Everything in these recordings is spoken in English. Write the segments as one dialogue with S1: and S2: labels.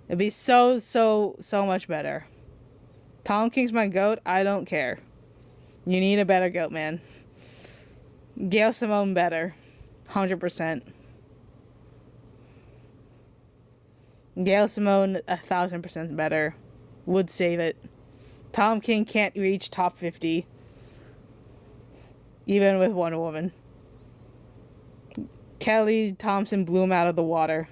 S1: It'd be so much better. Tom King's my goat. I don't care. You need a better goat, man. Gail Simone better. 100%. Gail Simone 1,000% better. Would save it. Tom King can't reach top 50. Even with Wonder Woman. Kelly Thompson blew him out of the water.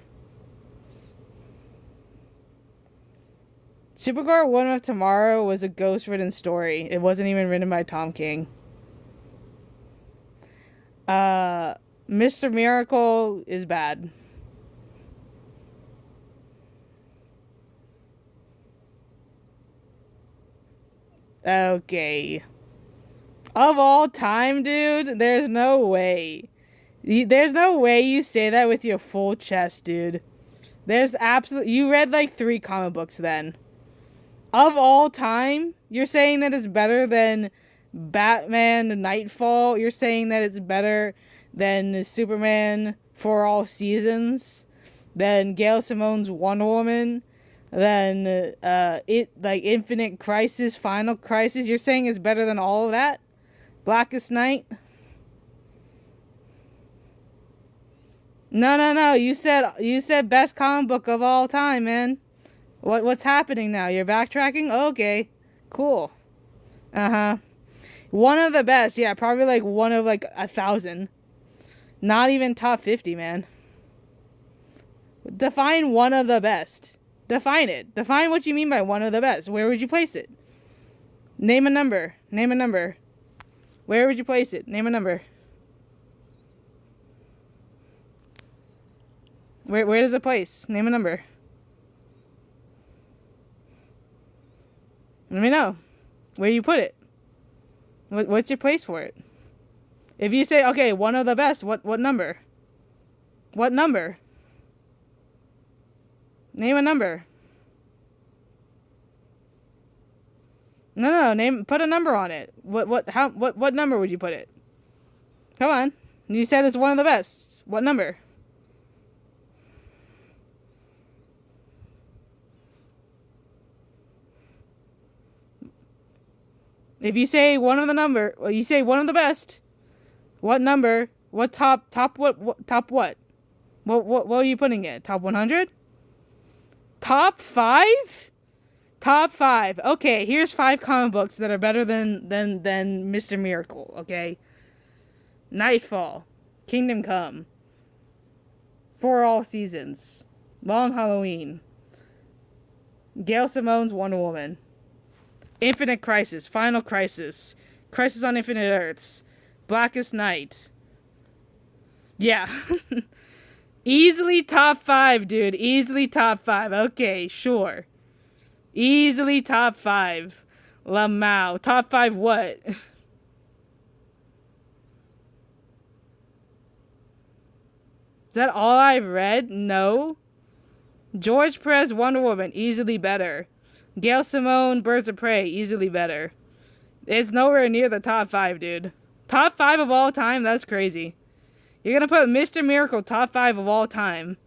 S1: Supergirl Woman of Tomorrow was a ghost-written story. It wasn't even written by Tom King. Mr. Miracle is bad. Okay. Of all time, dude, there's no way. There's no way you say that with your full chest, dude. There's absolutely... You read like 3 comic books then. Of all time, you're saying that it's better than Batman Nightfall. You're saying that it's better than Superman for All Seasons, than Gail Simone's Wonder Woman, than Infinite Crisis, Final Crisis. You're saying it's better than all of that? Blackest Night? No. You said best comic book of all time, man. What's happening now? You're backtracking? Okay. Cool. Uh-huh. One of the best. Yeah, probably like one of like 1,000. Not even top 50, man. Define one of the best. Define it. Define what you mean by one of the best. Where would you place it? Name a number. Name a number. Where would you place it? Name a number. Where does it place? Name a number. Let me know. Where you put it. What's your place for it? If you say, okay, one of the best, what number? What number? Name a number. No, put a number on it. What number would you put it? Come on. You said it's one of the best. What number? If you say one of the number, well, you say one of the best. What number? What top what? Top what? What are you putting it? Top 100? Top 5? Top 5. Okay, here's 5 comic books that are better than Mr. Miracle, okay? Nightfall, Kingdom Come, For All Seasons, Long Halloween, Gail Simone's Wonder Woman, Infinite Crisis, Final Crisis, Crisis on Infinite Earths, Blackest Night. Yeah. Easily top 5, dude. Easily top 5. Okay, sure. Easily top 5. Lamau. Top 5 what? Is that all I've read? No. George Perez, Wonder Woman. Easily better. Gail Simone, Birds of Prey, easily better. It's nowhere near the top 5, dude. Top 5 of all time? That's crazy. You're gonna put Mr. Miracle top 5 of all time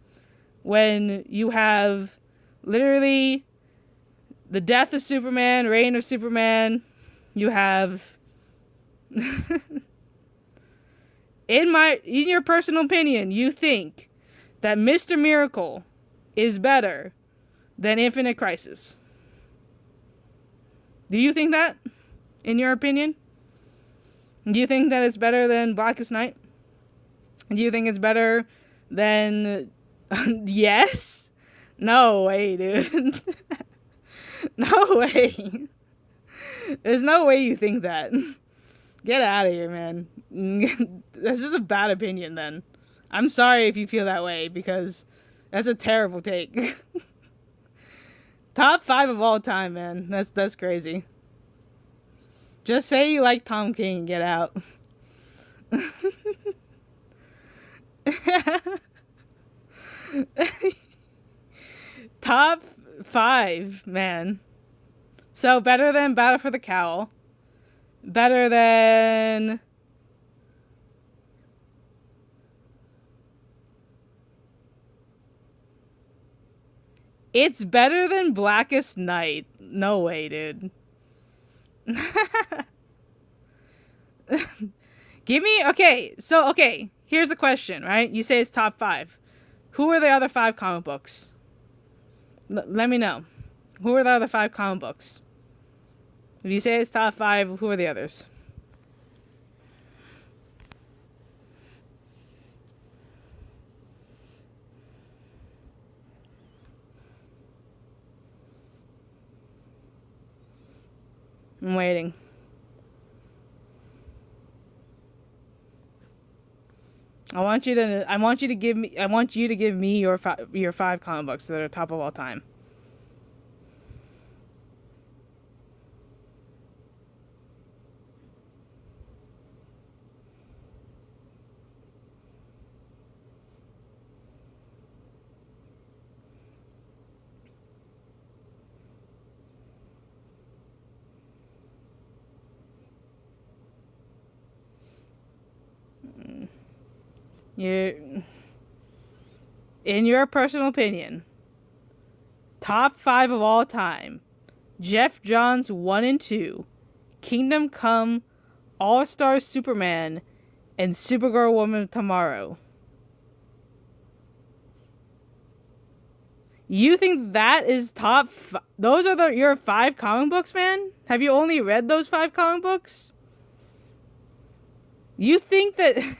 S1: when you have literally the death of Superman, reign of Superman. You have... in your personal opinion, you think that Mr. Miracle is better than Infinite Crisis. Do you think that? In your opinion? Do you think that it's better than Blackest Night? Do you think it's better than... Yes? No way, dude. No way. There's no way you think that. Get out of here, man. That's just a bad opinion, then. I'm sorry if you feel that way, because that's a terrible take. Top 5 of all time, man. That's crazy. Just say you like Tom King and get out. Top 5, man. So better than Battle for the Cowl. Better than... It's better than Blackest Night. No way, dude. Give me, okay, here's the question, right? You say it's top 5. Who are the other 5 comic books? Let me know. Who are the other 5 comic books? If you say it's top 5, who are the others? I'm waiting. I want you to give me your 5 comic books that are top of all time. You, in your personal opinion, top 5 of all time: Jeff Johns 1 and 2, Kingdom Come, All Star Superman, and Supergirl Woman of Tomorrow. You think that is top? Those are your 5 comic books, man? Have you only read those 5 comic books? You think that?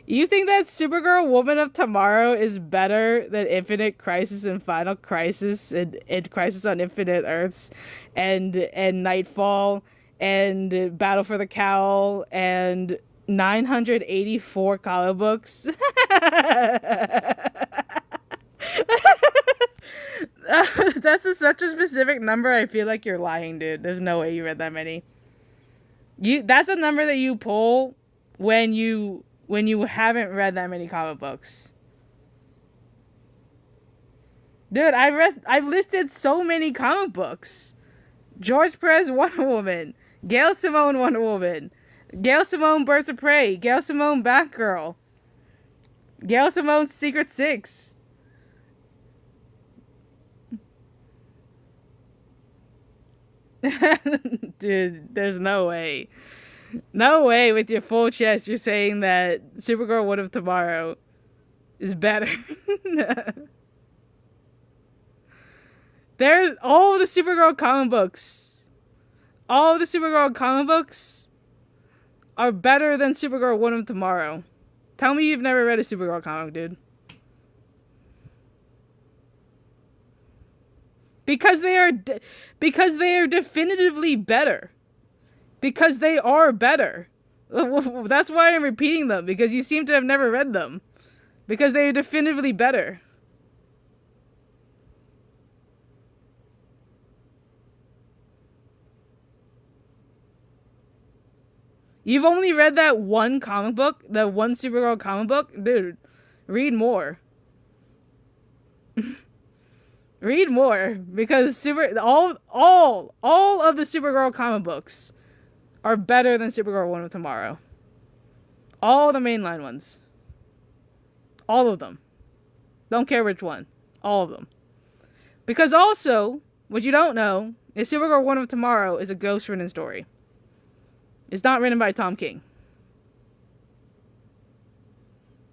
S1: You think that Supergirl Woman of Tomorrow is better than Infinite Crisis and Final Crisis and Crisis on Infinite Earths and Nightfall and Battle for the Cowl and 984 comic books? Such a specific number. I feel like you're lying, dude. There's no way you read that many. That's a number that you pull when you haven't read that many comic books. Dude, I've listed so many comic books. George Perez Wonder Woman, Gail Simone Wonder Woman, Gail Simone Birds of Prey, Gail Simone Batgirl, Gail Simone Secret Six. Dude, there's no way. No way with your full chest you're saying that Supergirl Woman of Tomorrow is better. There's all the Supergirl comic books. All the Supergirl comic books are better than Supergirl Woman of Tomorrow. Tell me you've never read a Supergirl comic, dude. Because they are definitively better. Because they are better. That's why I'm repeating them, because you seem to have never read them. Because they are definitively better. You've only read that one comic book, that one Supergirl comic book? Dude, read more. Read more, because all of the Supergirl comic books are better than Supergirl Woman of Tomorrow. All the mainline ones. All of them. Don't care which one. All of them. Because also, what you don't know is Supergirl Woman of Tomorrow is a ghost written story. It's not written by Tom King.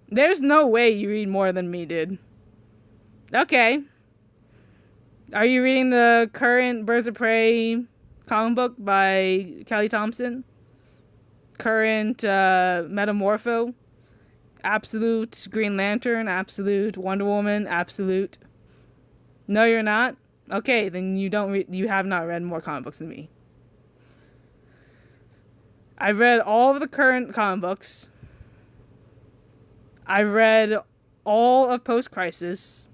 S1: There's no way you read more than me, dude. Okay. Are you reading the current Birds of Prey comic book by Kelly Thompson? Current Metamorpho? Absolute Green Lantern? Absolute Wonder Woman? Absolute? No, you're not? Okay, then you have not read more comic books than me. I've read all of the current comic books. I've read all of Post Crisis.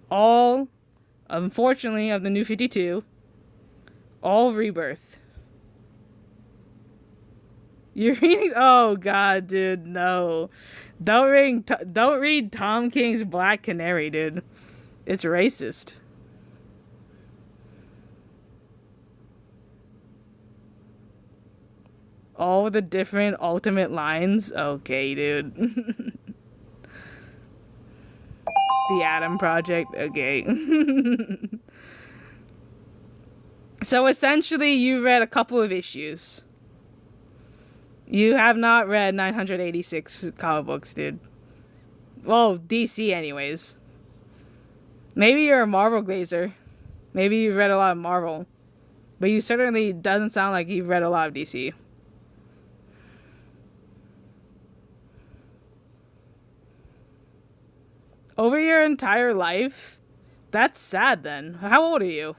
S1: All, unfortunately, of the New 52. All of Rebirth. You're reading? Oh God, dude, no! Don't read Tom King's Black Canary, dude. It's racist. All the different ultimate lines. Okay, dude. The Atom Project. Okay. So essentially, you read a couple of issues. You have not read 986 comic books, dude. Well, DC anyways. Maybe you're a Marvel glazer. Maybe you've read a lot of Marvel. But you certainly doesn't sound like you've read a lot of DC. Over your entire life? That's sad then. How old are you?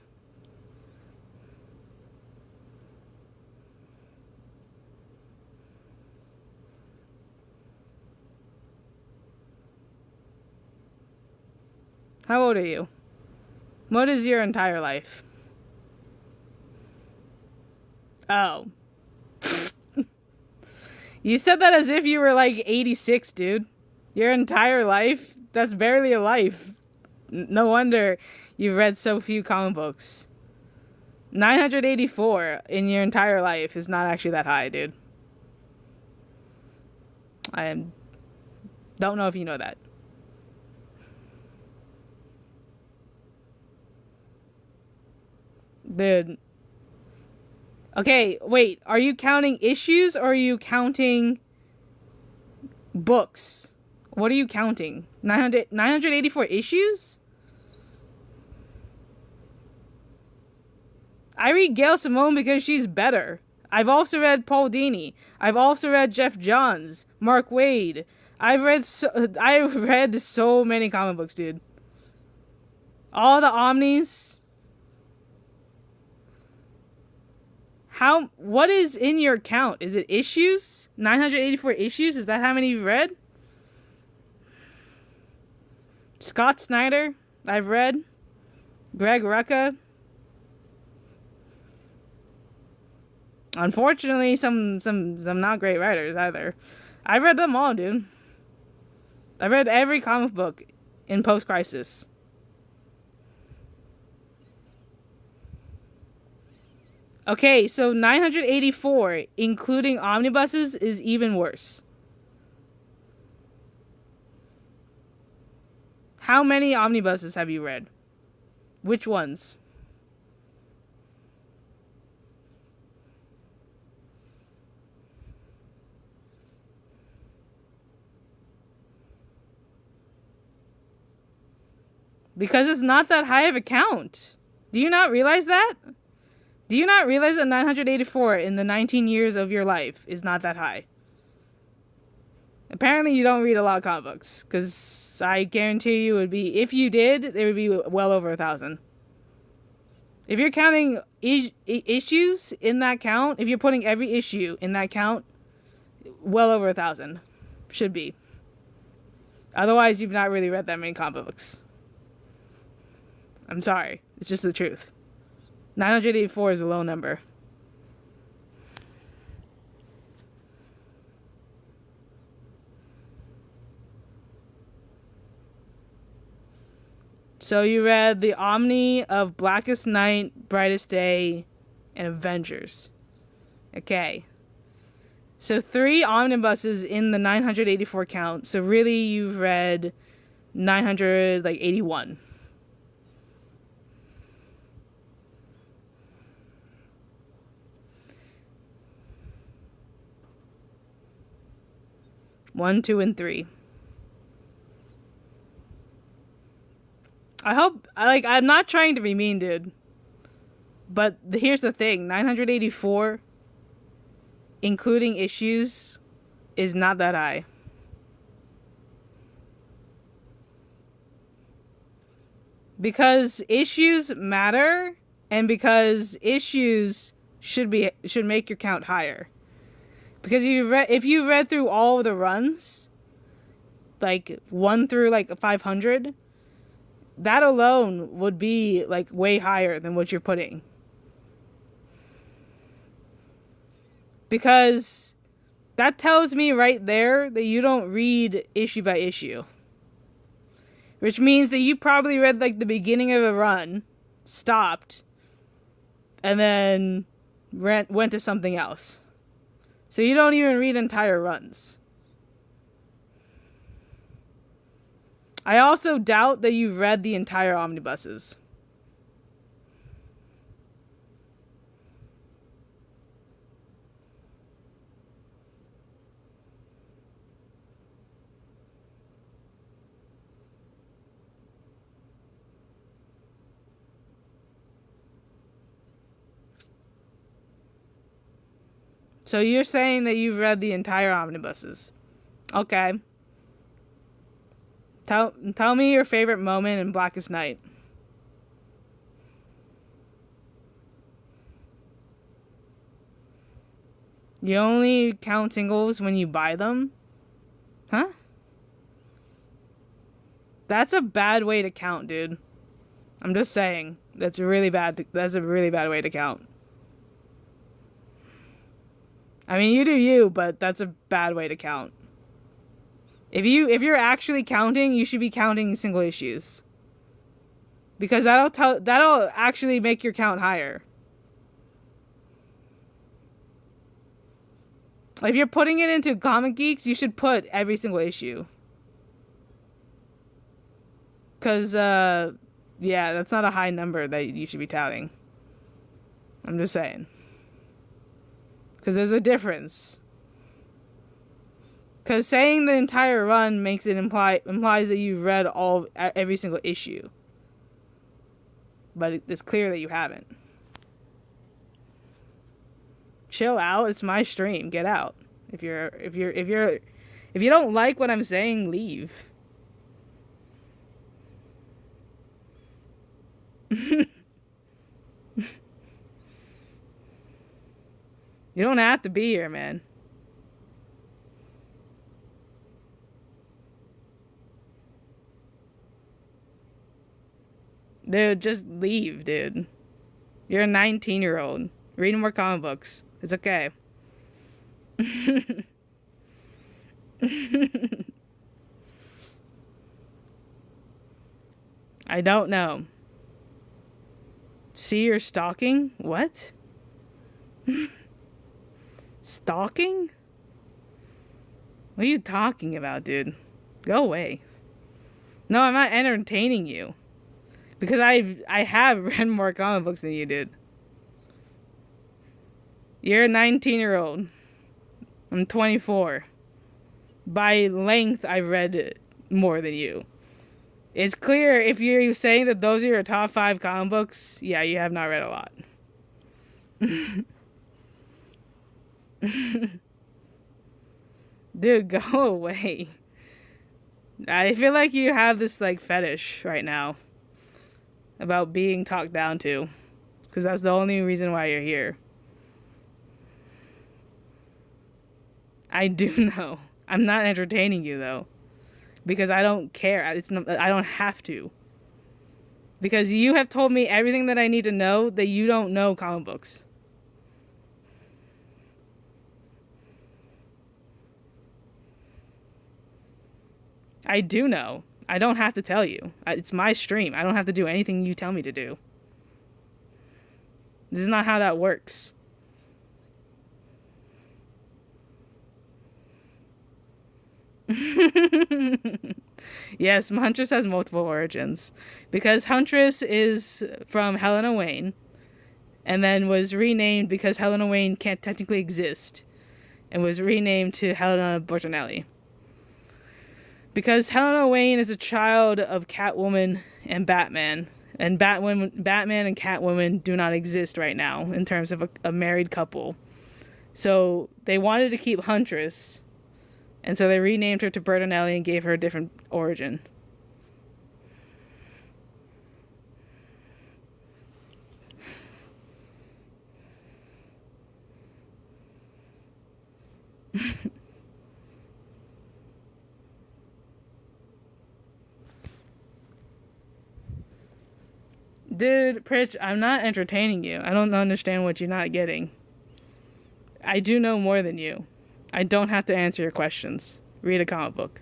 S1: How old are you? What is your entire life? Oh. You said that as if you were like 86, dude. Your entire life? That's barely a life. No wonder you've read so few comic books. 984 in your entire life is not actually that high, dude. I don't know if you know that. Dude. Okay, wait. Are you counting issues or are you counting books? What are you counting? 984 issues? I read Gail Simone because she's better. I've also read Paul Dini. I've also read Jeff Johns, Mark Waid. I've read so many comic books, dude. All the Omnis. What is in your count? Is it issues? 984 issues? Is that how many you've read? Scott Snyder, I've read. Greg Rucka. Unfortunately, some not great writers either. I've read them all, dude. I've read every comic book in post-crisis. Okay, so 984, including omnibuses, is even worse. How many omnibuses have you read? Which ones? Because it's not that high of a count. Do you not realize that? Do you not realize that 984 in the 19 years of your life is not that high? Apparently you don't read a lot of comic books, because I guarantee you it would be, if you did, there would be well over 1,000. If you're counting issues in that count, if you're putting every issue in that count, well over 1,000 should be. Otherwise, you've not really read that many comic books. I'm sorry. It's just the truth. 984 is a low number. So you read the Omni of Blackest Night, Brightest Day, and Avengers. Okay. So 3 omnibuses in the 984 count. So really you've read 981. One, 2, and 3. I'm not trying to be mean, dude. But here's the thing. 984, including issues, is not that high. Because issues matter, and because issues should make your count higher. Because if you read through all of the runs, like 1 through like 500, that alone would be like way higher than what you're putting. Because that tells me right there that you don't read issue by issue. Which means that you probably read like the beginning of a run, stopped, and then went to something else. So you don't even read entire runs. I also doubt that you've read the entire omnibuses. So you're saying that you've read the entire omnibuses. Okay. Tell me your favorite moment in Blackest Night. You only count singles when you buy them? Huh? That's a bad way to count, dude. I'm just saying. That's really bad. That's a really bad way to count. I mean, you do you, but that's a bad way to count. If you're actually counting, you should be counting single issues. Because that'll actually make your count higher. If you're putting it into Comic Geeks, you should put every single issue. Cause yeah, that's not a high number that you should be touting. I'm just saying. Because there's a difference. Because saying the entire run makes it implies that you've read every single issue. But it's clear that you haven't. Chill out. It's my stream. Get out. If you don't like what I'm saying, leave. You don't have to be here, man. Dude, just leave, dude. You're a 19-year-old. Read more comic books. It's okay. I don't know. See, you're stalking? What? Stalking? What are you talking about, dude? Go away. No, I'm not entertaining you. Because I have read more comic books than you did. You're a 19-year-old. I'm 24. By length, I've read more than you. It's clear if you're saying that those are your top 5 comic books, yeah, you have not read a lot. Dude, go away. I feel like you have this, like, fetish right now about being talked down to. Because that's the only reason why you're here. I do know. I'm not entertaining you, though. Because I don't care. I don't have to. Because you have told me everything that I need to know that you don't know comic books. I do know. I don't have to tell you. It's my stream. I don't have to do anything you tell me to do. This is not how that works. Yes, Huntress has multiple origins. Because Huntress is from Helena Wayne. And then was renamed because Helena Wayne can't technically exist. And was renamed to Helena Bertinelli. Because Helena Wayne is a child of Catwoman and Batman. And Batman and Catwoman do not exist right now in terms of a married couple. So they wanted to keep Huntress. And so they renamed her to Bertinelli and gave her a different origin. Dude, Pritch, I'm not entertaining you. I don't understand what you're not getting. I do know more than you. I don't have to answer your questions. Read a comic book.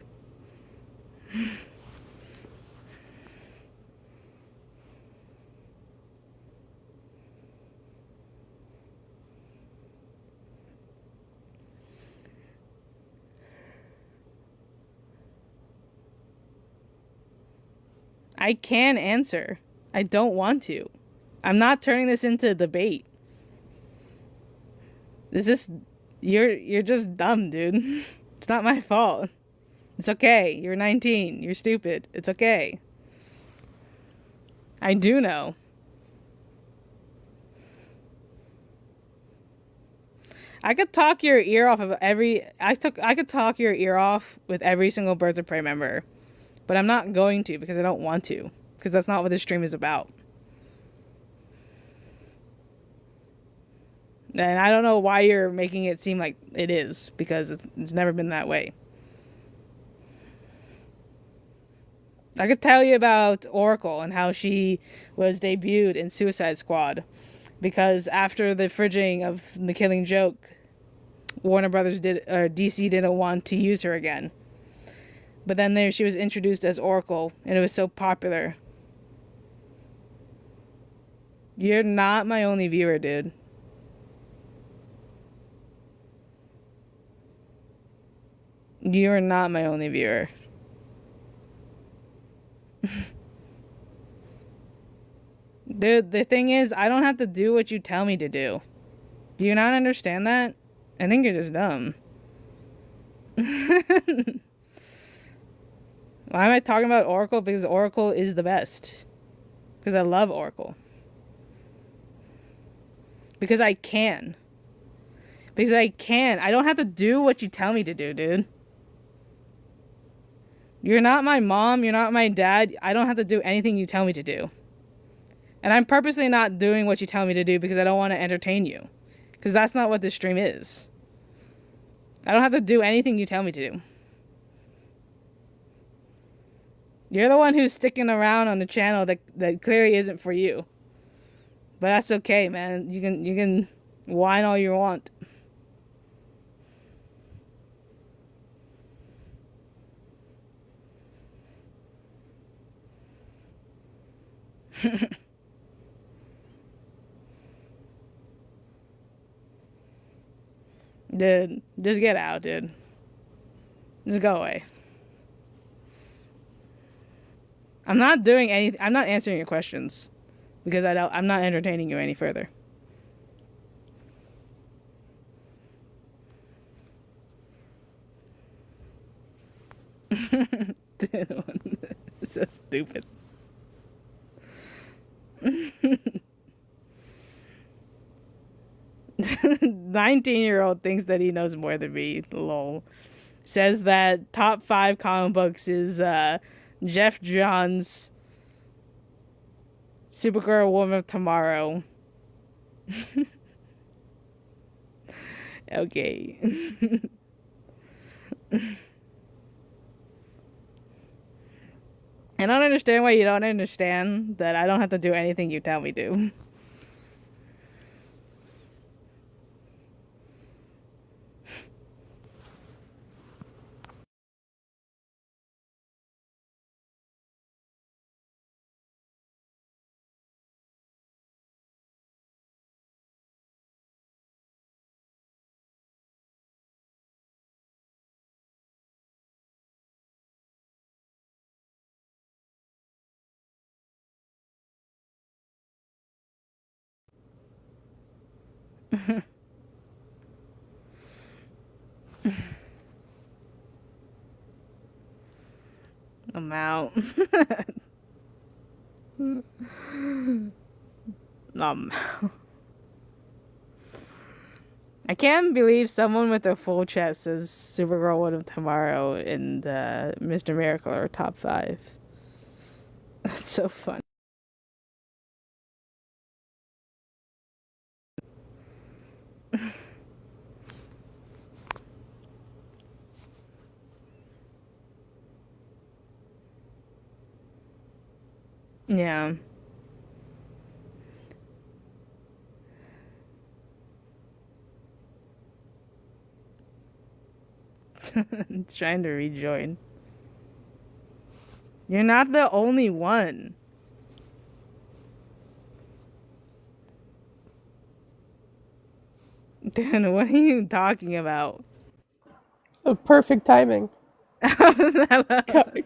S1: I can answer. I don't want to. I'm not turning this into a debate. This is you're just dumb, dude. It's not my fault. It's okay. You're 19. You're stupid. It's okay. I do know. I could talk your ear off of every I could talk your ear off with every single Birds of Prey member. But I'm not going to because I don't want to. Because that's not what this stream is about. And I don't know why you're making it seem like it is. Because it's never been that way. I could tell you about Oracle and how she was debuted in Suicide Squad. Because after the fridging of The Killing Joke, Warner Brothers DC didn't want to use her again. But then there she was introduced as Oracle, and it was so popular. You're not my only viewer, dude. You are not my only viewer. Dude, the thing is, I don't have to do what you tell me to do. Do you not understand that? I think you're just dumb. Why am I talking about Oracle? Because Oracle is the best. Because I love Oracle. Because I can. Because I can. I don't have to do what you tell me to do, dude. You're not my mom. You're not my dad. I don't have to do anything you tell me to do. And I'm purposely not doing what you tell me to do because I don't want to entertain you. Because that's not what this stream is. I don't have to do anything you tell me to do. You're the one who's sticking around on the channel that clearly isn't for you. But that's okay, man. You can whine all you want. Dude, just get out, dude. Just go away. I'm not doing anything. I'm not answering your questions because I'm not entertaining you any further. Dude, it's so stupid. 19-year-old thinks that he knows more than me. Lol. Says that top 5 comic books is Jeff Johns' Supergirl Woman of Tomorrow. Okay. I don't understand why you don't understand that I don't have to do anything you tell me to. I'm out. I can't believe someone with a full chest says Supergirl Woman of Tomorrow and Mr. Miracle are top 5. That's so fun. Yeah. Trying to rejoin. You're not the only one. Dude, what are you talking about?
S2: So perfect timing.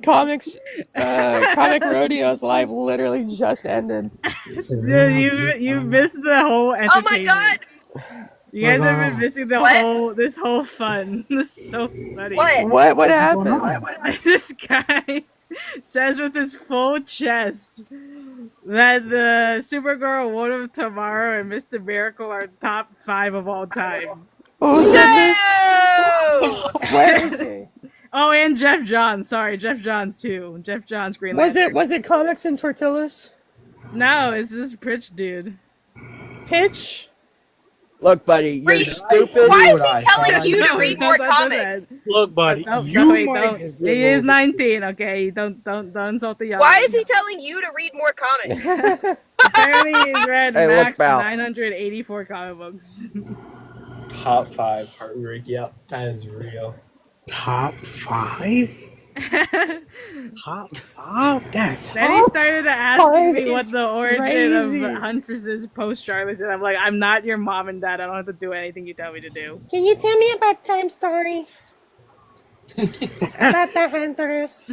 S2: Comics, Comic Rodeo's live literally just ended.
S1: Dude, you missed the whole entertainment.
S3: Oh my god!
S1: You guys
S4: What's
S1: have
S4: going
S1: been
S4: on?
S1: missing
S3: What?
S1: this whole fun. This is so funny.
S3: What?
S2: What
S4: What's
S2: happened?
S4: going on?
S1: This guy says with his full chest that the Supergirl, Woman of Tomorrow, and Mr. Miracle are top 5 of all time.
S2: Who said this?
S3: No!
S2: Where is he?
S1: Oh, and Jeff Johns. Sorry, Jeff Johns too. Jeff Johns, Green Lantern.
S2: Was it Comics and Tortillas?
S1: No, it's this Pritch dude.
S2: Pitch?
S5: Look, buddy, you're
S3: Wait,
S5: stupid.
S3: Why is
S4: I
S3: he telling
S4: thought
S3: you to
S1: No,
S3: read
S1: don't-
S3: more
S1: don't do
S3: comics?
S1: that.
S4: Look, buddy,
S1: Don't-
S4: you
S1: wait,
S4: might
S1: don't-
S4: just be
S1: He
S4: a
S1: is
S4: little
S1: 19, okay? Don't insult the young.
S3: Why is he telling you to read more comics?
S1: Apparently he's read
S5: Hey, look,
S1: max
S5: pal.
S1: 984 comic books.
S6: Top 5 heartbreak. Yep, that is real.
S4: top 5. Top 5. That's
S1: Then he started to ask
S2: five
S1: me what
S2: is
S1: the origin
S2: crazy.
S1: of Huntress's post Charlotte, and I'm like, I'm not your mom and dad. I don't have to do anything you tell me to do.
S2: Can you tell me about Time Story? About the Hunters?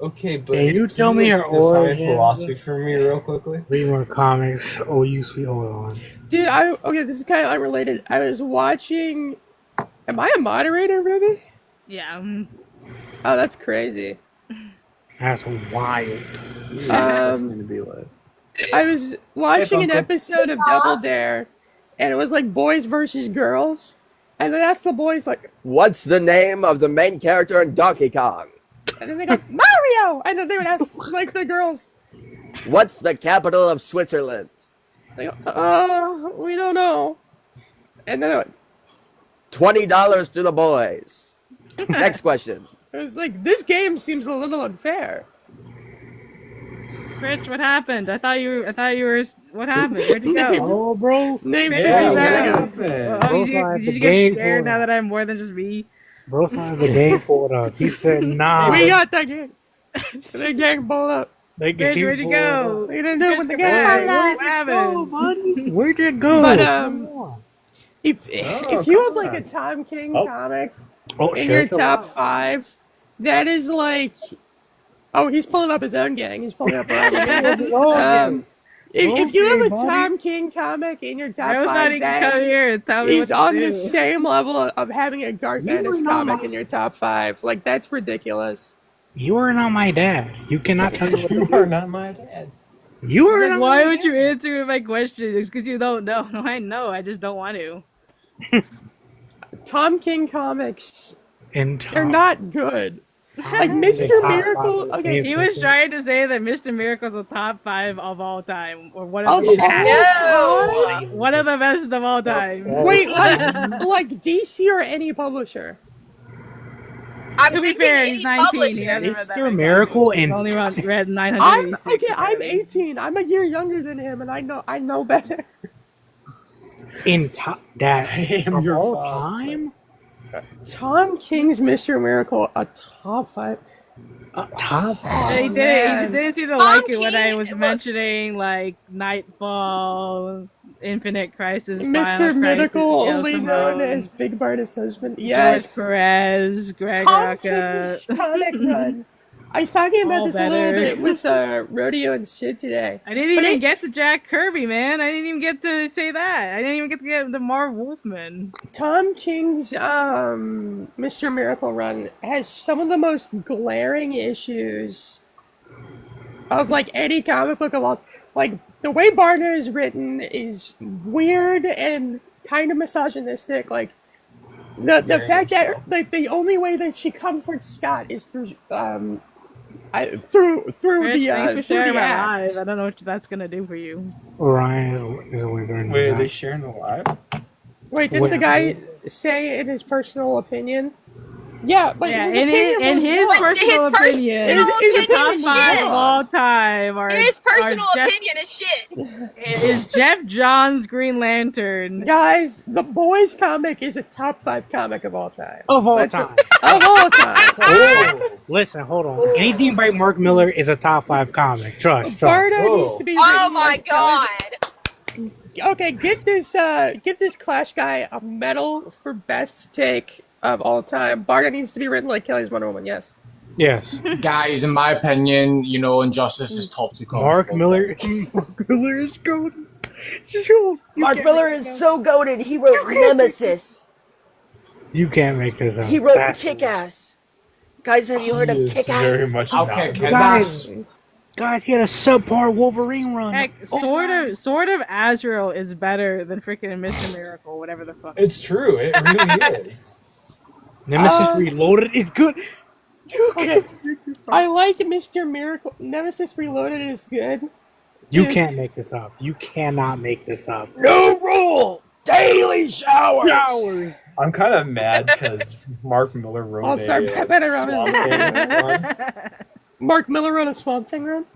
S6: Okay, but
S4: Can you tell me
S6: like,
S4: your
S6: define
S4: origin?
S6: philosophy for me real quickly?
S4: read more comics. Oh, you sweet. Hold on.
S2: Dude, okay, this is kind of unrelated. I was watching. Am I a moderator, Ruby?
S1: Yeah.
S2: Oh, that's crazy.
S4: That's wild.
S6: Yeah, it's
S2: Um,
S6: gonna be lit.
S2: I was watching an
S6: Uncle.
S2: episode of Double Dare, and it was like boys versus girls. And then asked the boys, like,
S5: What's the name of the main character in Donkey Kong?
S2: and then they go, Mario! And then they would ask, like, the girls,
S5: What's the capital of Switzerland?
S2: they go, we don't know. And then
S5: $20 to the boys. Next question.
S2: it was like, this game seems a little unfair.
S1: Rich, what happened? I thought you were. What happened? Where'd you go?
S4: Oh, bro.
S2: Name
S1: Yeah,
S6: Yeah,
S2: fifty
S6: what
S1: yeah.
S2: Mega.
S6: happened?
S1: Oh,
S4: Both
S1: did
S4: sides
S1: you
S4: the
S1: get
S4: game
S1: scared
S4: for
S1: now
S4: it.
S1: that I'm more than just me?
S4: Bro signed the game pulled up. He said, nah.
S2: We got that game. The gang pulled up.
S4: the
S1: Bitch,
S4: game
S1: where'd you
S4: pulled
S1: go?
S2: We didn't do it with the game
S1: Where-
S2: pulled
S1: what
S2: up.
S1: happened?
S4: buddy. Where'd you go?
S2: But,
S4: Come on.
S2: If
S6: Oh,
S2: if you have
S6: come
S2: like a
S6: on.
S2: Tom King
S6: Oh.
S2: comic
S4: Oh,
S2: in your
S4: shit.
S2: top 5, that is like, oh, he's pulling up his own gang. He's pulling up our own. If you have a
S4: Okay, buddy.
S2: Tom King comic in your top
S1: I was not
S2: 5,
S1: even come
S2: then
S1: here and tell me
S2: he's
S1: what
S2: on
S1: to
S2: the
S1: do.
S2: same level of having a Garth
S4: You
S2: Ennis
S4: know
S2: comic
S4: my-
S2: in your top 5. Like, that's ridiculous.
S4: You are not my dad. You cannot tell me what to
S6: You
S4: do.
S6: are not my dad.
S4: You are
S1: Like,
S4: not
S1: why
S4: my
S1: would
S4: dad.
S1: you answer my question? It's because you don't know. No, I know. I just don't want to.
S2: Tom King comics,
S4: In
S2: they're not good. Like,
S4: Top
S2: Mr.
S4: five
S2: Miracle,
S4: of the
S2: okay,
S4: same
S1: He was
S4: section.
S1: trying to say that Mr. Miracle's a top 5 of all time, or one
S2: Of
S1: of the
S2: all
S3: No!
S1: one of the best of all time.
S4: all
S2: Wait, like DC or any publisher?
S3: I'm
S1: To be
S3: thinking
S1: fair,
S3: any
S1: he's 19. He
S3: publisher.
S1: hasn't read that
S4: Mr.
S1: many
S4: Miracle
S1: comics. He's
S4: and
S1: only read
S2: I'm
S1: 986.
S2: okay. I'm
S1: apparently.
S2: 18. I'm a year younger than him, and I know better.
S4: in top that
S6: I am
S4: of
S6: your
S4: all
S6: father.
S4: time.
S2: Tom King's Mr. Miracle, a top 5.
S4: Top
S1: He
S2: Oh,
S1: didn't.
S2: man.
S1: He didn't seem to
S3: Tom
S1: like it when I
S3: King-
S1: was
S3: look.
S1: mentioning like Nightfall, Infinite Crisis,
S2: Mr.
S1: Final
S2: Miracle,
S1: Crisis,
S2: only
S1: Gail
S2: known
S1: Simone,
S2: as Big Barda's husband.
S1: George
S2: Yes.
S1: Perez, Greg
S2: Tom
S1: Rucka.
S2: King's comic run. I was talking about
S1: All
S2: this a little
S1: better.
S2: bit with Rodeo and Sid today.
S1: I didn't
S2: But
S1: even
S2: it-
S1: get to Jack Kirby, man. I didn't even get to say that. I didn't even get to get to Marv Wolfman.
S2: Tom King's Mr. Miracle run has some of the most glaring issues of like any comic book of all. Like the way Barner is written is weird and kind of misogynistic. Like the
S6: Very
S2: fact
S6: much
S2: that like the only way that she comforts Scott is through through
S1: Rich,
S2: the
S1: thanks for
S2: through
S1: sharing
S2: the
S1: my
S2: act.
S1: live. I don't know what that's gonna do for you.
S4: Ryan is a winner.
S6: Wait, are they sharing the live?
S2: Wait, didn't the guy say in his personal opinion? Yeah, but
S1: Yeah,
S2: his
S1: in
S2: opinion
S1: his
S2: was
S3: But
S2: wrong.
S3: his
S1: personal
S3: personal
S1: opinion,
S2: His
S1: top
S2: opinion
S1: five
S2: is
S1: of
S2: wrong.
S1: all time are
S3: His personal
S1: are Jeff,
S3: opinion is shit.
S1: is Jeff Johns' Green Lantern.
S2: Guys, the Boys comic is a top 5 comic of all time.
S4: Of all
S2: That's
S4: time.
S2: Of all time.
S4: Oh, listen, hold on. Anything by Mark Miller is a top 5 comic. Trust.
S2: Barda
S6: Whoa.
S2: needs to be
S3: Oh
S2: written
S3: my
S2: like
S3: god!
S2: Okay, get this Clash guy a medal for best take of all time. Barda needs to be written like Kelly's Wonder Woman. Yes.
S4: Yes.
S7: Guys, in my opinion, Injustice is top 2 comic
S4: Mark
S7: book.
S4: Miller. Mark Miller is golden. You
S5: Mark
S4: can't
S5: Miller
S4: make
S5: is
S4: this up.
S5: so goated. He wrote Nemesis.
S4: You can't make this up.
S5: He wrote
S4: That's-
S5: Kick-Ass. Guys, have you heard of
S6: He is very
S5: Kick-Ass?
S6: much
S7: Okay,
S6: not.
S7: Kick-Ass.
S4: Guys, guys, he had a subpar Wolverine run.
S1: Heck,
S4: Oh,
S1: Sword of Azrael is better than freaking Mr. Miracle, whatever the fuck.
S6: It's true. It really is.
S4: Nemesis Reloaded is good.
S2: Okay, I like Mr. Miracle. Nemesis Reloaded is good.
S4: You
S2: Dude.
S4: can't make this up. You cannot make this up.
S5: No rule. Daily showers.
S4: Showers.
S6: I'm kind of mad because Mark Miller wrote
S2: I'll start pepping around
S6: Swamp
S2: his
S6: Thing run.
S2: Mark Miller wrote a Swamp Thing run.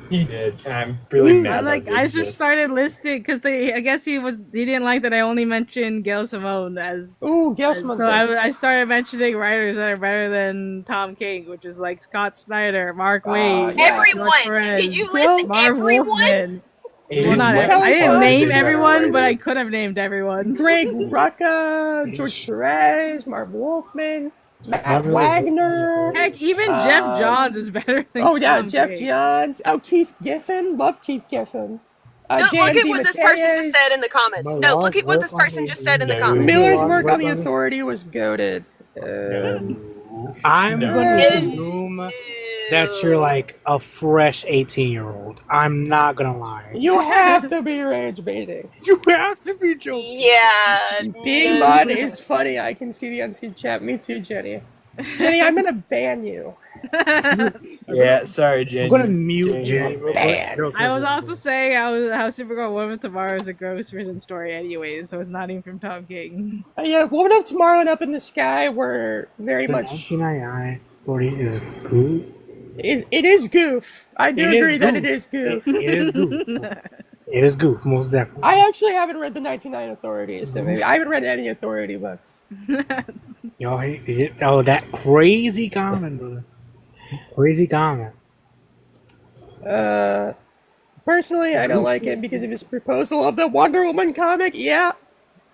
S6: He did, and I'm really mad.
S1: I'm like,
S6: that it
S1: I just
S6: exists.
S1: started listing because I guess he didn't like that I only mentioned Gail Simone as.
S2: Ooh, Gail Simone's
S1: So
S2: good.
S1: I started mentioning writers that are better than Tom King, which is like Scott Snyder, Mark Wade,
S2: yeah.
S3: Everyone.
S1: George Perez,
S3: Did you
S2: Bill-
S3: list
S1: Marv
S3: everyone?
S1: Wolfman.
S6: It
S1: Well,
S6: is
S1: not
S6: much
S1: every- I didn't
S2: Kelly
S1: name
S6: harder
S1: everyone,
S6: than
S1: but I
S6: writing.
S1: could have named everyone.
S2: Greg Rucka, George Perez, Marv Wolfman, Matt Wagner.
S1: Heck, even Jeff Johns is better than.
S2: Oh yeah,
S1: Tom
S2: Jeff
S1: King.
S2: Johns. Oh, Keith Giffen. Love Keith Giffen.
S3: No, look
S2: J.M.
S3: at what this person just said in the comments.
S4: My
S3: No,
S4: last
S3: look at what
S4: work
S3: this
S4: on
S3: person
S4: the-
S3: just said in the
S6: No.
S3: comments.
S2: Miller's
S4: Love
S2: work on the
S4: on the-
S2: Authority was goated.
S4: I'm
S6: No.
S4: going to assume that you're like a fresh 18-year-old. I'm not going to lie.
S2: You have to be rage baiting.
S4: You have to be joking.
S3: Yeah.
S2: Being mud is funny. I can see the unseen chat. Me too, Jenny. Jenny, I'm gonna ban you.
S6: Yeah, sorry, Jenny.
S4: I'm going to mute Jenny. real quick.
S2: Bad.
S4: Jokes
S1: I was
S4: aside.
S1: also saying how Supergirl Woman of Tomorrow is a gross written story anyway, so it's not even from Tom King.
S2: Yeah, Woman of Tomorrow and Up in the Sky were very
S4: The
S2: much.
S4: 1999 story is good.
S2: It is goof. I do
S4: It is
S2: agree that
S4: goof.
S2: it is goof.
S4: It is goof. It is goof, most definitely.
S2: I actually haven't read the 99 Authorities, so maybe I haven't read any Authority books.
S4: Yo, oh, that crazy comment, brother. Crazy comment.
S2: Personally, I don't like it because of his proposal of the Wonder Woman comic. Yeah,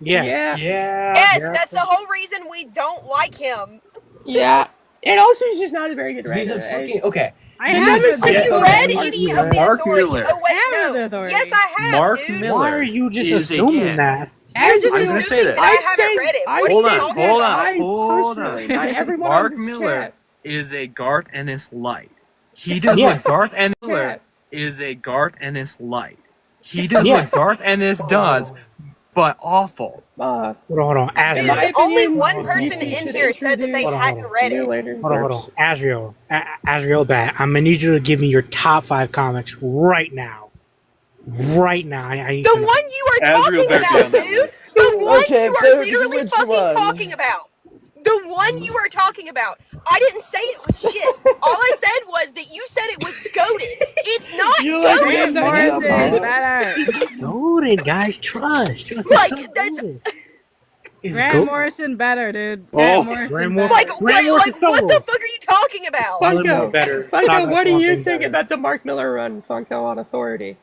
S4: Yeah.
S2: yeah,
S6: Yeah.
S3: Yes,
S4: Yeah.
S3: that's the whole reason we don't like him.
S2: yeah. And also, he's just not a very good writer.
S6: He's a fucking okay.
S1: I
S2: And
S1: haven't.
S2: Nemesis-
S3: Have you
S6: okay.
S3: read
S6: Mark
S3: any
S6: Miller.
S3: of the
S6: Mark
S3: Authority?
S6: Miller.
S3: Oh wait,
S1: I have
S3: no.
S1: read The Authority.
S3: Yes, I have,
S6: Mark
S3: dude.
S6: Miller.
S4: Why are you just
S6: is
S4: assuming
S6: again-
S4: that?
S3: You're just
S2: Andrew,
S6: gonna say
S3: assuming
S6: that.
S3: that I haven't read it. What
S6: Hold
S3: are you
S6: on,
S3: talking
S6: hold
S3: about?
S6: on.
S2: I
S6: Hold
S2: personally,
S6: on.
S2: not everyone
S6: Mark
S2: on this
S6: Miller
S2: chat.
S8: is a Garth Ennis light. He does
S4: Yeah.
S8: what Garth Ennis
S2: Chat.
S8: is a Garth Ennis light. He does
S4: Yeah.
S8: what Garth Ennis does, but awful.
S2: Uh,
S4: Hold on.
S2: in
S4: Azrael.
S2: my
S3: Only
S2: opinion,
S3: one
S2: DC
S3: person in
S2: should
S3: here said that they
S2: introduce
S3: hadn't read
S2: new
S3: it.
S2: Lantern
S4: Hold on,
S2: Corps.
S4: hold on. Azrael. Azrael Bat. I'm gonna need you to give me your top 5 comics right now. Right now. I need
S3: The
S4: to know.
S3: one you are
S8: Azrael
S3: talking
S8: better be
S3: about,
S8: on that
S3: dude.
S8: list.
S3: The one
S5: Okay,
S3: you are
S5: Barry,
S3: literally
S5: which
S3: fucking
S5: one?
S3: talking about. The one you are talking about. I didn't say it was shit. All I said was that you said it was goaded. It's not
S2: You like
S3: goaded.
S2: him,
S1: Grant
S2: that
S1: Morrison
S2: is
S1: is better.
S4: Goated, guys. Trust. It's
S3: Like,
S4: so
S3: that's-
S4: goated. It's
S1: Grant
S4: goated.
S1: Morrison better, dude.
S8: Oh,
S1: Grant Morrison
S4: Grant
S1: better.
S3: Like,
S4: Grant
S3: wait,
S4: Morrison
S3: like what
S4: solo.
S3: the fuck are you talking about?
S4: Alan Moore
S2: Funko,
S4: better.
S2: Funko,
S4: Saga
S2: what do you
S4: Swamp Thing
S2: think
S4: better.
S2: about the Mark Miller run, Funko, on Authority?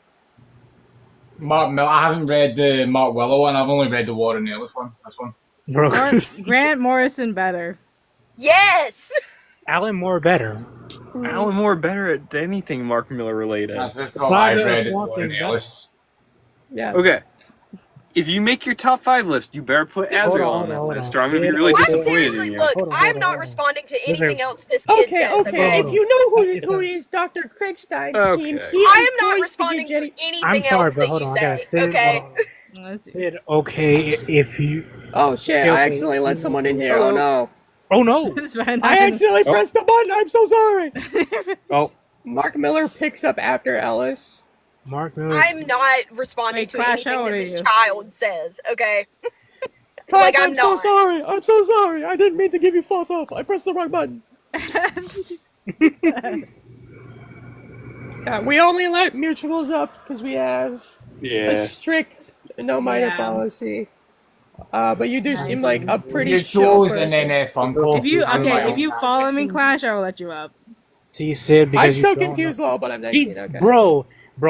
S7: Mark Miller. I haven't read the Mark Willow one. I've only read the Warren Ellis one. This one.
S4: Bro,
S1: Grant Morrison better.
S3: Yes.
S4: Alan Moore better.
S8: Alan Moore better at anything Mark Miller related.
S7: This is all I
S4: Saga
S7: read.
S4: Swamp
S7: Warren
S4: Thing,
S7: Ellis.
S2: Yeah.
S8: Okay. If you make your top 5 list, you better put
S4: Hold
S8: Azrael
S4: on,
S8: on that
S4: hold on.
S8: list, or I'm going to be
S4: Say it
S8: really
S4: again.
S3: I'm
S8: disappointed
S3: seriously,
S8: in you.
S3: look,
S4: Hold on,
S3: I'm
S4: hold on,
S3: not
S4: hold on.
S3: responding to
S4: Listen.
S3: anything else this kid
S2: Okay,
S3: says,
S2: okay.
S3: okay?
S2: If you know who
S4: Okay.
S2: is Dr. Kriegstein's
S8: Okay.
S2: team, he
S3: I am not
S2: is
S3: responding
S2: to give
S3: to
S2: Jenny.
S3: anything
S4: I'm sorry,
S3: else
S4: bro.
S3: that
S4: Hold
S3: you
S4: on. I gotta
S3: say,
S4: sit.
S3: okay?
S1: Let's see.
S4: Sid, okay, if you.
S2: Oh shit!
S4: Okay.
S2: I accidentally let someone in here. Oh no!
S4: Oh no!
S1: It's fine.
S2: I accidentally pressed the button. I'm so sorry.
S8: Oh,
S2: Mark Miller picks up after Ellis.
S4: Mark Miller.
S3: I'm not responding
S1: Wait,
S3: to
S1: Clash, how
S3: anything
S1: old
S3: that
S1: are
S3: this
S1: you?
S3: child says, okay?
S2: Clash,
S3: Like,
S2: I'm
S3: I'm
S2: so
S3: not.
S2: sorry. I'm so sorry. I didn't mean to give you false hope. I pressed the wrong button. Yeah, we only let mutuals up because we have a
S8: yeah.
S2: strict no minor
S1: Yeah.
S2: policy. But you do seem like a pretty chill
S7: Mutuals
S2: person.
S7: and then Funko.
S1: If you
S7: I'm my
S1: okay,
S7: own
S1: if you
S7: guy.
S1: follow me, Clash, I will let you up.
S4: See, Sid, because
S2: I'm
S4: you
S2: so
S4: don't
S2: confused,
S4: know.
S2: lol, but I'm
S4: She,
S2: 19. Okay.
S4: bro,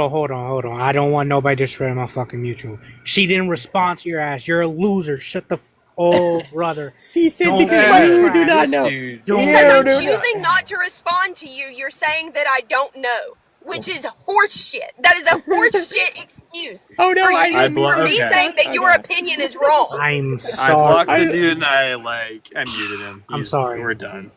S4: hold on. I don't want nobody disrespecting my fucking mutual. She didn't respond to your ass. You're a loser. Shut the. Oh, brother.
S2: Cease it
S4: Don't
S2: because you
S4: crack
S2: do not
S8: This
S2: know.
S8: dude.
S4: Don't
S3: Because I'm
S5: dude.
S3: choosing not to respond to you, you're saying that I don't know, which is horseshit. That is a horseshit excuse.
S2: Oh no,
S3: For
S2: I
S3: you,
S2: didn't mean
S3: for me
S8: okay.
S3: saying that your opinion is wrong.
S4: I'm
S8: I
S4: sorry.
S8: blocked the
S2: I-
S8: dude and I muted him.
S4: I'm sorry.
S8: We're done.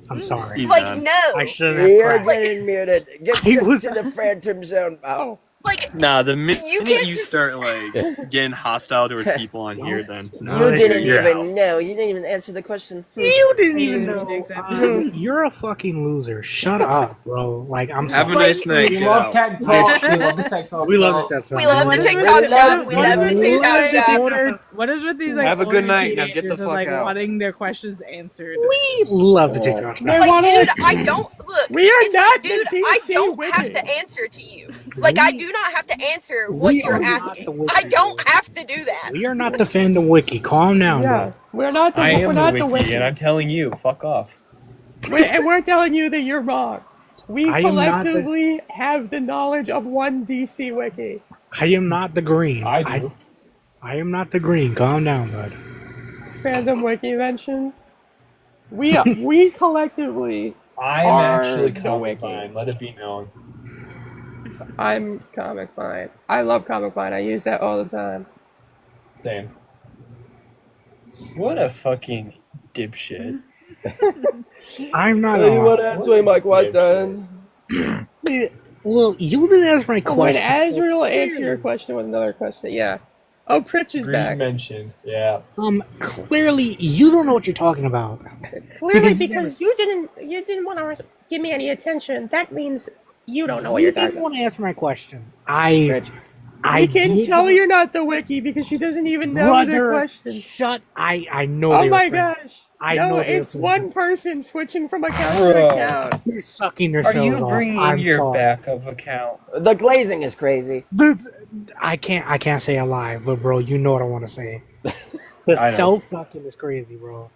S4: I'm sorry.
S8: He's
S3: Like,
S8: done.
S3: no.
S4: I shouldn't have
S5: You're
S4: cracked.
S5: getting muted. Get
S4: I
S5: sent
S4: was-
S5: to the Phantom Zone.
S2: Oh,
S3: Like,
S8: Nah, the minute
S3: You
S8: you,
S3: can't just-
S8: start like getting hostile towards people on here, then
S5: You didn't
S8: you're
S5: even
S8: out.
S5: know. You didn't even answer the question.
S4: You didn't
S1: even
S4: even
S1: know.
S4: know. You're a fucking loser. Shut up, bro. Like, I'm
S8: Have a
S4: sorry.
S8: nice night.
S7: We
S8: Get
S7: love
S8: out.
S7: TikTok. We love the TikTok.
S4: We love it.
S3: we love the
S1: What is
S3: TikTok
S1: with-
S3: shop. We
S5: what is
S3: love the
S5: with-
S3: TikTok shop.
S1: What is with these like
S8: Have a
S1: older
S8: good night. Now get the
S1: teenagers and,
S8: fuck
S1: like
S8: out.
S1: wanting their questions answered?
S4: We love the TikTok.
S2: They
S3: Like,
S2: wanna-
S3: dude, I don't look.
S2: We are
S3: this is-
S2: not the
S3: dude. I
S2: DC
S3: don't
S2: Wiki.
S3: have to answer to you. Like, I do not have to answer what
S4: We
S3: you're
S4: are not
S3: asking.
S4: the Wiki.
S3: I don't have to do that.
S4: We are not the fandom wiki. Calm down,
S2: yeah.
S4: bro.
S2: We're not the.
S6: I
S2: we're
S6: am
S2: not
S6: the wiki, and I'm telling you, fuck off.
S2: And we're telling you that you're wrong. We
S4: I am not the-
S2: collectively have the knowledge of one DC wiki.
S4: I am not the green.
S6: I do.
S4: I am not the green. Calm down, bud.
S2: Fandom wiki mention. We collectively.
S6: I'm
S2: Are
S6: actually
S2: the
S6: Comic
S2: wiki.
S6: Vine, let it be known.
S2: I'm Comic Vine. I love Comic Vine. I use that all the time.
S6: Same. What a fucking dipshit.
S4: I'm not.
S5: Hey, you want
S4: a-
S5: to answer my question?
S4: Well, you didn't answer my
S2: When
S4: question.
S2: Azrael answer your question with another question, yeah. Oh, Pritch is
S6: Green
S2: back.
S6: mention, yeah.
S4: Clearly, you don't know what you're talking about.
S2: Clearly, because you didn't want to give me any attention. That means you don't know what
S4: You
S2: you're talking
S4: didn't
S2: about.
S4: want to answer my question.
S2: Pritch.
S4: I
S2: We can
S4: did-
S2: tell you're not the wiki because she doesn't even know the
S4: Brother,
S2: question.
S4: shut. I know.
S2: Oh
S4: they were
S2: my
S4: friends.
S2: gosh.
S4: I
S2: no,
S4: know they were
S2: it's
S4: friends.
S2: one person switching from account to
S6: Bro.
S2: account.
S4: They're sucking
S6: Are
S4: themselves
S6: you
S4: off.
S6: bringing
S4: I'm
S6: in your
S4: sorry.
S6: backup account?
S5: The glazing is crazy.
S4: I can't say a lie, but bro, you know what I want to say. The
S6: I know.
S4: self-sucking is crazy, bro.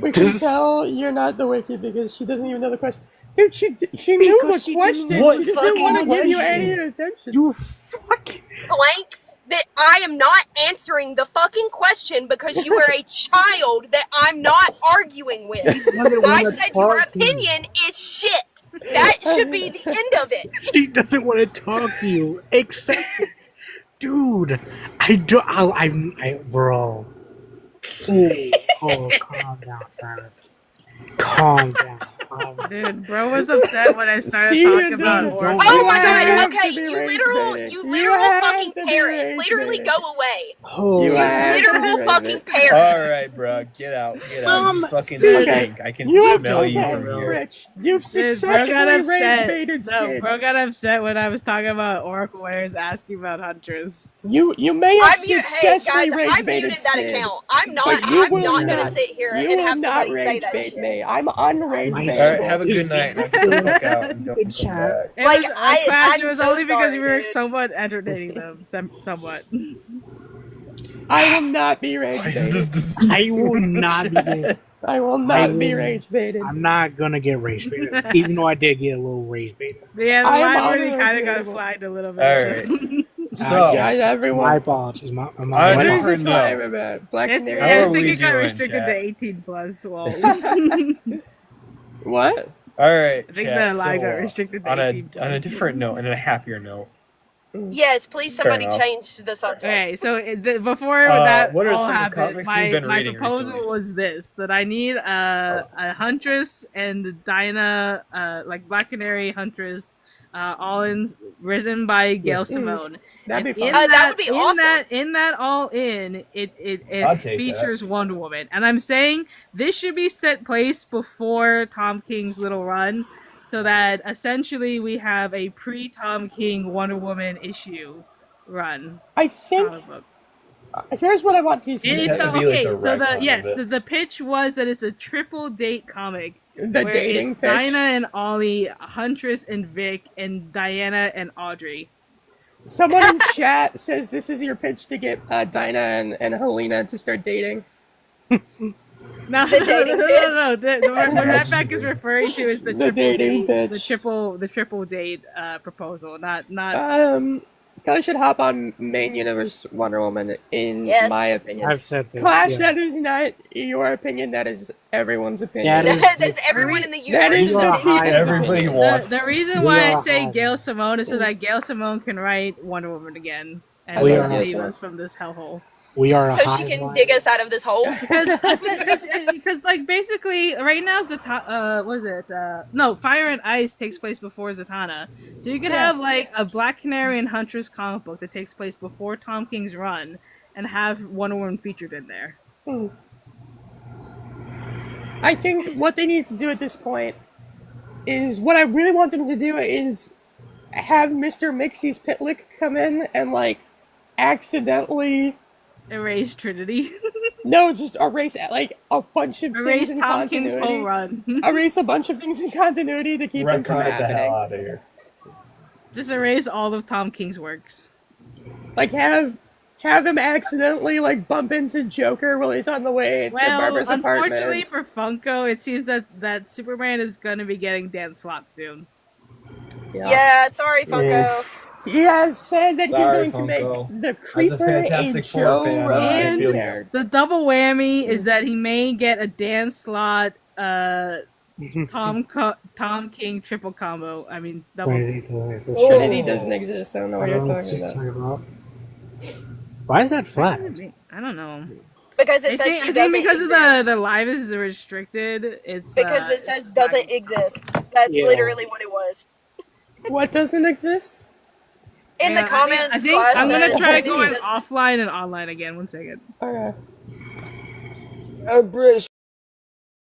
S2: We can
S4: This-
S2: tell you're not the wiki because she doesn't even know the question. Dude, she knew
S4: Because
S2: the
S4: she
S2: question.
S4: didn't-
S6: What
S2: She just didn't want to
S6: fucking
S2: give you
S6: question?
S2: any attention.
S4: You fucking.
S3: Blank that I am not answering the fucking question because you are a child that I'm not arguing with. I said your opinion is shit. That should be the end of it.
S4: She doesn't want to talk to you. Accept it. Dude, bro. Oh, calm down, Cyrus. Calm down.
S1: Dude, bro was upset when I started
S2: See,
S1: talking
S2: you
S1: about
S2: don't-
S1: Oracle.
S3: Oh
S2: You
S3: my
S2: have
S3: god, okay,
S2: to be
S3: you
S2: rage
S3: literal
S2: baiting.
S3: you
S2: You
S3: literal
S2: have
S3: fucking
S2: to be
S3: parrot.
S2: rage
S3: Literally
S2: baiting.
S3: go away.
S4: Oh,
S2: You have to be
S3: Literal
S2: rage
S3: fucking
S2: baiting.
S3: parrot.
S6: Alright, bro, get out. You fucking
S2: see,
S6: stink. I can
S2: You have
S6: smell you
S2: okay,
S6: from here.
S2: Rich. You've
S1: Dude, bro got
S2: successfully rage
S1: upset.
S2: baited
S1: No,
S2: Sid.
S1: bro got upset when I was talking about Oracle Warriors asking about Huntress.
S2: You may have
S3: Hey
S2: successfully
S3: guys,
S2: rage
S3: I
S2: baited
S3: muted that
S2: Sid.
S3: account. I'm not
S2: But you will
S3: gonna
S2: not.
S3: sit here
S2: You
S3: and
S2: will
S3: have
S2: not
S3: somebody say
S2: rage
S3: that
S2: bait
S3: shit.
S2: me. I'm unrage
S4: My
S2: baitable.
S6: Alright, have a good night. Now get the fuck out and don't come
S4: Chat.
S6: back.
S1: It
S3: Like,
S1: was,
S3: I'm
S1: it was
S3: so
S1: only because
S3: sorry,
S1: you were
S3: dude.
S1: somewhat entertaining them, somewhat.
S2: I will not be rage
S6: Why is
S2: baited.
S6: this
S4: I will not be.
S2: I will
S4: I
S2: not be
S4: will-
S2: rage baited.
S4: I'm not gonna get rage baited, even though I did get a little rage baited.
S1: Yeah, the
S2: I am
S1: library kind of got
S2: unavailable.
S1: flagged a little bit.
S6: Alright. So,
S2: Guys,
S4: My
S2: everyone.
S4: apologies.
S6: I
S2: What
S6: don't
S2: is this
S6: know.
S2: live about? Black
S1: It's,
S2: Canary.
S6: How
S1: I
S6: are
S1: think
S6: we
S1: it got
S6: doing,
S1: restricted
S6: chat?
S1: to 18 plus. Well,
S2: What?
S6: alright,
S1: I think
S6: chat,
S1: the live
S6: so,
S1: got restricted to
S6: on
S1: 18
S6: on a
S1: plus.
S6: different note, and a happier note.
S3: Yes, please somebody
S6: enough.
S3: change the subject.
S1: Okay, so before that
S6: what are
S1: all
S6: some of the
S1: happened,
S6: comics
S1: my,
S6: you've been
S1: my
S6: reading
S1: proposal
S6: recently?
S1: was this: that I need a Huntress and Dinah, like Black Canary Huntress, all in written by Gail Simone.
S2: That'd be
S1: And
S2: fun.
S1: in
S3: That would be awesome.
S1: In that all in, it
S6: I'll take
S1: features Wonder Woman, and I'm saying this should be set place before Tom King's little run, so that essentially we have a pre-Tom King Wonder Woman issue run.
S2: I think.
S1: comic book.
S2: Here's what I want DC
S6: It
S1: It's
S6: had
S2: to
S6: to
S2: do.
S6: be, like,
S1: okay.
S6: a
S1: So
S6: retcon of
S1: yes,
S6: it.
S1: the pitch was that it's a triple date comic.
S2: The
S1: where
S2: dating
S1: it's
S2: pitch.
S1: Dinah and Ollie, Huntress and Vic, and Diana and Audrey.
S2: Someone in chat says this is your pitch to get Dinah and Helena to start dating.
S1: No,
S3: The dating
S1: no. What Ratback is referring to is the
S2: The
S1: triple
S2: dating
S1: date,
S2: pitch.
S1: the triple date proposal, not.
S2: Kelly should hop on main universe Wonder Woman, in
S3: Yes.
S2: my opinion.
S4: I've said this.
S2: Clash,
S4: yeah.
S2: that is not your opinion, that is everyone's opinion.
S4: Yeah,
S3: That's everyone in the
S2: That
S3: universe.
S2: is
S4: You are
S2: the
S4: high
S2: people's
S7: Everybody
S2: opinion.
S7: wants.
S1: The reason
S4: We
S1: why I
S4: are
S1: say
S4: high.
S1: Gail Simone is so that Gail Simone can write Wonder Woman again and
S2: We
S4: are
S1: save
S2: high.
S1: us from this hellhole.
S4: We are a
S3: So
S4: high
S3: she can
S4: line.
S3: dig us out of this hole.
S1: Because like basically right now what is it? No, Fire and Ice takes place before Zatanna, so you can have like a Black Canary and Huntress comic book that takes place before Tom King's run, and have Wonder Woman featured in there.
S2: I think what they need to do at this point is, what I really want them to do is have Mr. Mixie's Pitlick come in and like accidentally
S1: Erase Trinity.
S2: no, just erase like a bunch of
S1: Erase
S2: things in
S1: Tom King's
S2: continuity.
S1: whole run.
S2: Erase a bunch of things in continuity to keep them from
S7: Retcon it the hell
S2: happening.
S7: out of here.
S1: Just erase all of Tom King's works.
S2: Like have him accidentally like bump into Joker while he's on the way to
S1: Well,
S2: Barbara's
S1: unfortunately
S2: apartment.
S1: for Funko, it seems that Superman is going to be getting Dan Slott soon.
S3: Yeah, sorry, Funko.
S2: He has said that
S7: Sorry,
S2: he's going to
S7: Funko.
S2: make the
S7: As a
S2: Creeper a
S7: Fantastic Four
S2: Joe
S7: fan, I
S2: Rogan
S7: feel
S2: character.
S1: The double whammy is that he may get a Dan Slott, Tom King triple combo. I mean, double.
S2: Trinity doesn't exist. I don't know what you're talking about.
S4: Why is that flat?
S1: I don't know.
S3: Because
S1: I
S3: it says
S1: think,
S3: she
S1: I
S3: doesn't
S1: think because
S3: exist.
S1: of the live is restricted. It's
S3: Because it says doesn't exist. That's
S4: Yeah.
S3: literally what it was.
S2: What doesn't exist?
S3: In the comments,
S1: I think
S3: Glass
S1: I'm gonna
S3: said
S1: try
S3: Trinity
S1: going
S3: doesn't-
S1: offline and online again. 1 second.
S2: Okay.
S5: British